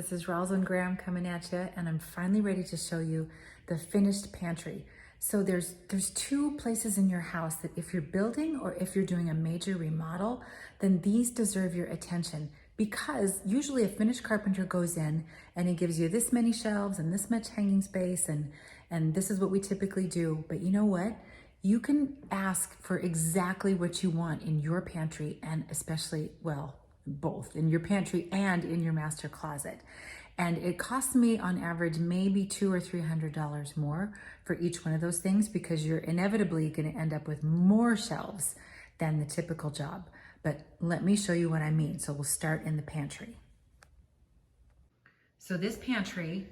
This is Roslyn Graham coming at you, and I'm finally ready to show you the finished pantry. So there's two places in your house that if you're building or if you're doing a major remodel, then these deserve your attention, because usually a finished carpenter goes in and he gives you this many shelves and this much hanging space, and this is what we typically do. But you know what? You can ask for exactly what you want in your pantry, and especially, well, both in your pantry and in your master closet. And it costs me on average maybe $200 or $300 more for each one of those things, because you're inevitably going to end up with more shelves than the typical job. But let me show you what I mean. So we'll start in the pantry. So this pantry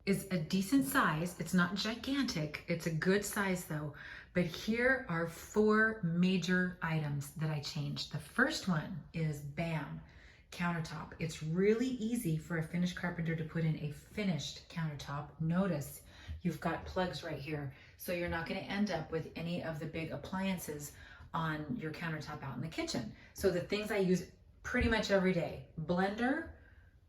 is a decent size. It's not gigantic. It's a good size though. But here are 4 major items that I changed. The first one is BAM, countertop. It's really easy for a finished carpenter to put in a finished countertop. Notice you've got plugs right here, so you're not going to end up with any of the big appliances on your countertop out in the kitchen. So the things I use pretty much every day: blender,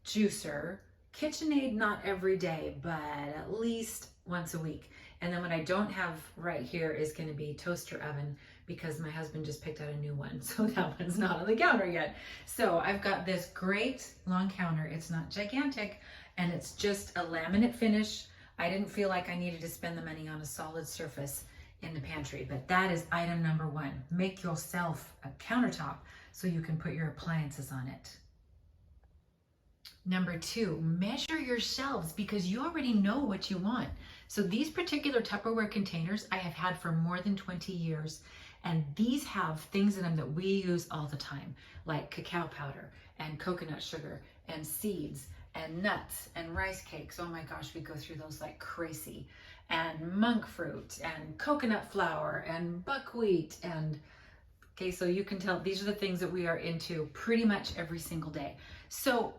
juicer, KitchenAid, not every day, but at least once a week. And then what I don't have right here is going to be toaster oven, because my husband just picked out a new one. So that one's not on the counter yet. So I've got this great long counter. It's not gigantic, and it's just a laminate finish. I didn't feel like I needed to spend the money on a solid surface in the pantry, but that is item number 1. Make yourself a countertop so you can put your appliances on it. Number 2, measure your shelves, because you already know what you want. So these particular Tupperware containers I have had for more than 20 years, and these have things in them that we use all the time, like cacao powder and coconut sugar and seeds and nuts and rice cakes. Oh my gosh, we go through those like crazy. And monk fruit and coconut flour and buckwheat. And okay, so you can tell these are the things that we are into pretty much every single day. So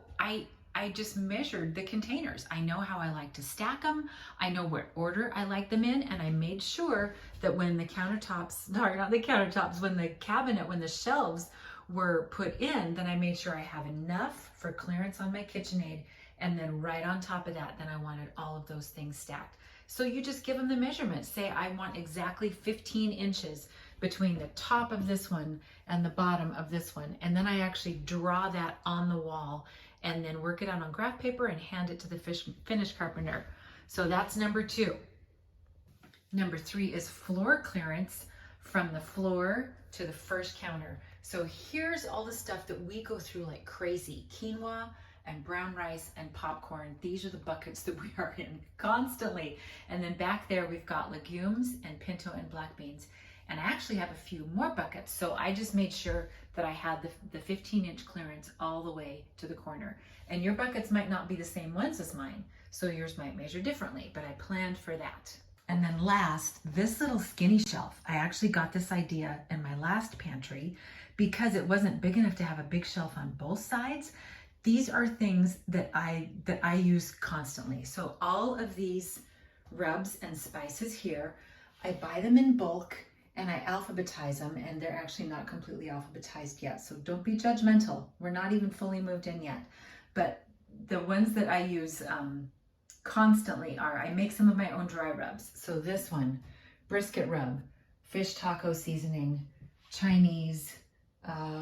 I just measured the containers. I know how I like to stack them. I know what order I like them in. And I made sure that when the countertops, sorry, not the countertops, when the cabinet, when the shelves were put in, then I made sure I have enough for clearance on my KitchenAid. And then right on top of that, then I wanted all of those things stacked. So you just give them the measurements. Say I want exactly 15 inches between the top of this one and the bottom of this one. And then I actually draw that on the wall and then work it out on graph paper and hand it to the finished carpenter. So that's number 2. Number 3 is floor clearance from the floor to the first counter. So here's all the stuff that we go through like crazy: quinoa and brown rice and popcorn. These are the buckets that we are in constantly. And then back there we've got legumes and pinto and black beans. And I actually have a few more buckets. So I just made sure that I had the 15-inch clearance all the way to the corner. And your buckets might not be the same ones as mine, so yours might measure differently, but I planned for that. And then last, this little skinny shelf. I actually got this idea in my last pantry because it wasn't big enough to have a big shelf on both sides. These are things that I use constantly. So all of these rubs and spices here, I buy them in bulk and I alphabetize them, and they're actually not completely alphabetized yet. So don't be judgmental. We're not even fully moved in yet. But the ones that I use constantly are, I make some of my own dry rubs. So this one, brisket rub, fish taco seasoning, Chinese,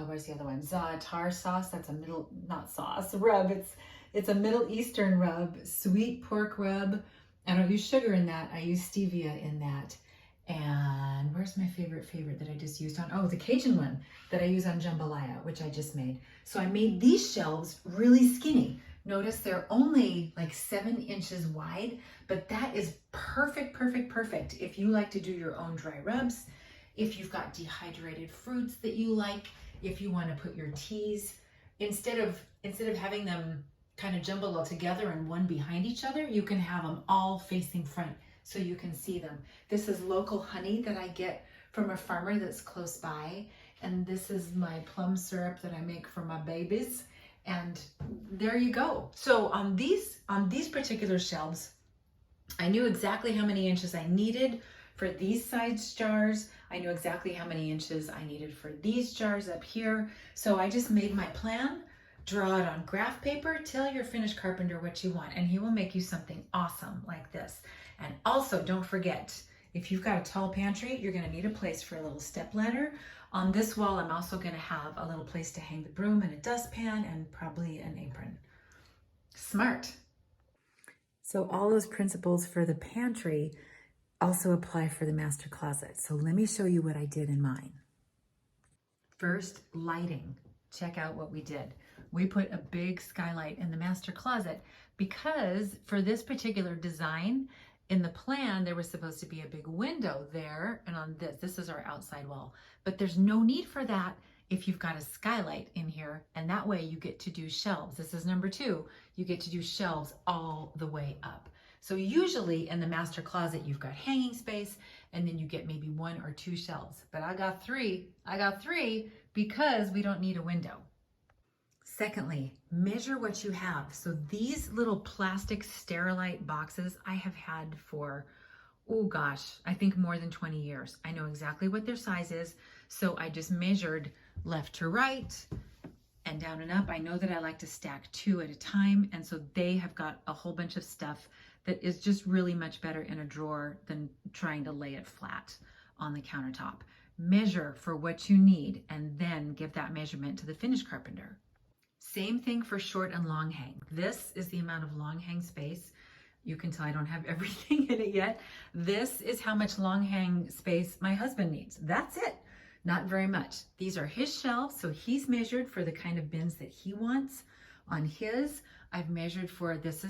where's the other one? Za'atar sauce. That's a rub. It's a Middle Eastern rub. Sweet pork rub. I don't use sugar in that. I use stevia in that. And where's my favorite that I just used on? Oh, the Cajun one that I use on jambalaya, which I just made. So I made these shelves really skinny. Notice they're only like 7 inches wide, but that is perfect if you like to do your own dry rubs, if you've got dehydrated fruits that you like, if you want to put your teas, instead of having them kind of jumbled all together and one behind each other, you can have them all facing front so you can see them. This is local honey that I get from a farmer that's close by, and this is my plum syrup that I make for my babies. And there you go. So on these particular shelves, I knew exactly how many inches I needed for these size jars. I knew exactly how many inches I needed for these jars up here. So I just made my plan Draw it on graph paper, tell your finished carpenter what you want, and he will make you something awesome like this. And also, don't forget, if you've got a tall pantry, you're gonna need a place for a little step ladder. On this wall, I'm also gonna have a little place to hang the broom and a dustpan and probably an apron. Smart. So all those principles for the pantry also apply for the master closet. So let me show you what I did in mine. First, lighting. Check out what we did. We put a big skylight in the master closet because for this particular design, in the plan, there was supposed to be a big window there, and on this is our outside wall. But there's no need for that if you've got a skylight in here, and that way you get to do shelves. This is number 2. You get to do shelves all the way up. So usually in the master closet, you've got hanging space, and then you get maybe 1 or 2 shelves. But I got 3 because we don't need a window. Secondly, measure what you have. So these little plastic Sterilite boxes I have had for, oh gosh, I think more than 20 years. I know exactly what their size is. So I just measured left to right and down and up. I know that I like to stack 2 at a time. And so they have got a whole bunch of stuff that is just really much better in a drawer than trying to lay it flat on the countertop. Measure for what you need and then give that measurement to the finished carpenter. Same thing for short and long hang. This is the amount of long hang space. You can tell I don't have everything in it yet. This is how much long hang space my husband needs. That's it. Not very much. These are his shelves, so he's measured for the kind of bins that he wants on his. I've measured for this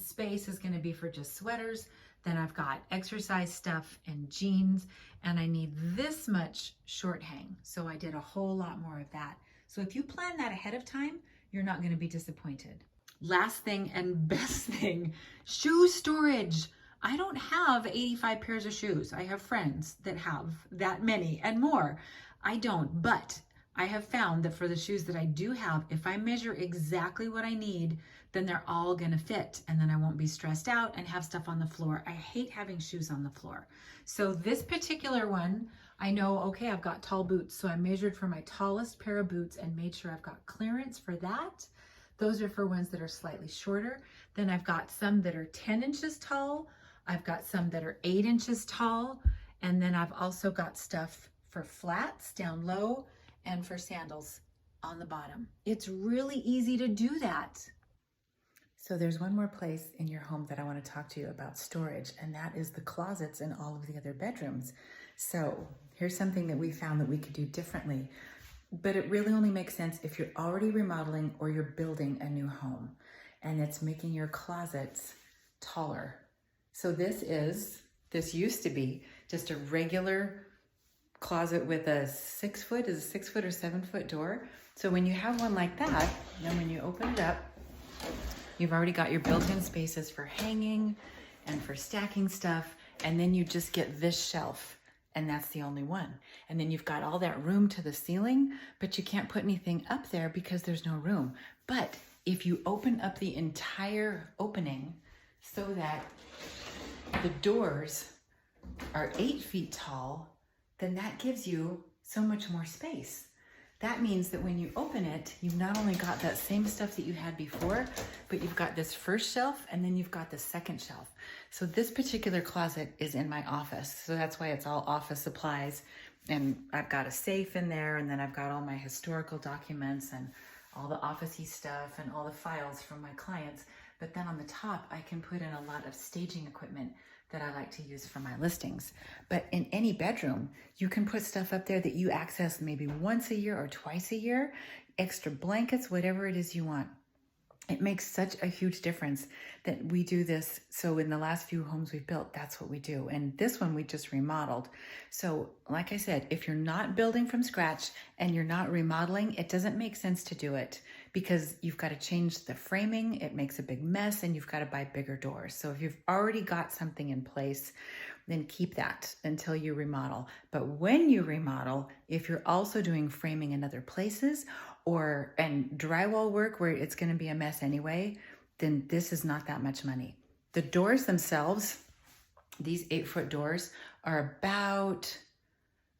space is going to be for just sweaters. Then I've got exercise stuff and jeans, and I need this much short hang. So I did a whole lot more of that. So if you plan that ahead of time, you're not going to be disappointed. Last thing and best thing, shoe storage. I don't have 85 pairs of shoes. I have friends that have that many and more. I don't, but I have found that for the shoes that I do have, if I measure exactly what I need, then they're all gonna fit, and then I won't be stressed out and have stuff on the floor. I hate having shoes on the floor. So this particular one, I know, okay, I've got tall boots, so I measured for my tallest pair of boots and made sure I've got clearance for that. Those are for ones that are slightly shorter. Then I've got some that are 10 inches tall. I've got some that are 8 inches tall. And then I've also got stuff for flats down low and for sandals on the bottom. It's really easy to do that. So there's one more place in your home that I want to talk to you about storage, and that is the closets in all of the other bedrooms. So here's something that we found that we could do differently, but it really only makes sense if you're already remodeling or you're building a new home, and it's making your closets taller. So this used to be just a regular closet with a 6 foot, is a 6 foot or 7 foot door. So when you have one like that, then when you open it up, you've already got your built-in spaces for hanging and for stacking stuff. And then you just get this shelf, and that's the only one. And then you've got all that room to the ceiling, but you can't put anything up there because there's no room. But if you open up the entire opening so that the doors are 8 feet tall, then that gives you so much more space. That means that when you open it, you've not only got that same stuff that you had before, but you've got this first shelf and then you've got the second shelf. So this particular closet is in my office. So that's why it's all office supplies. And I've got a safe in there, and then I've got all my historical documents and all the office-y stuff and all the files from my clients. But then on the top, I can put in a lot of staging equipment that I like to use for my listings. But in any bedroom, you can put stuff up there that you access maybe once a year or twice a year, extra blankets, whatever it is you want. It makes such a huge difference that we do this. So in the last few homes we've built, that's what we do. And this one we just remodeled. So like I said, if you're not building from scratch and you're not remodeling, it doesn't make sense to do it because you've got to change the framing. It makes a big mess and you've got to buy bigger doors. So if you've already got something in place, then keep that until you remodel. But when you remodel, if you're also doing framing in other places and drywall work where it's going to be a mess anyway, then this is not that much money. The doors themselves, these 8-foot doors, are about,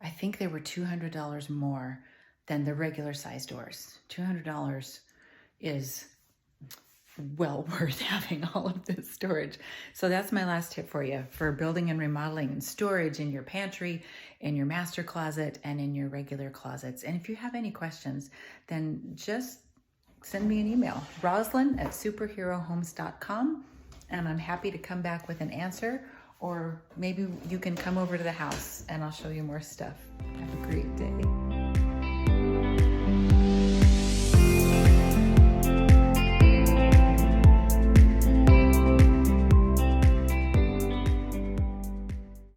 I think they were $200 more than the regular size doors. $200 is well worth having all of this storage. So that's my last tip for you for building and remodeling storage in your pantry, in your master closet, and in your regular closets. And if you have any questions, then just send me an email, Roslyn@SuperHeroHomes.com, and I'm happy to come back with an answer, or maybe you can come over to the house and I'll show you more stuff. Have a great day.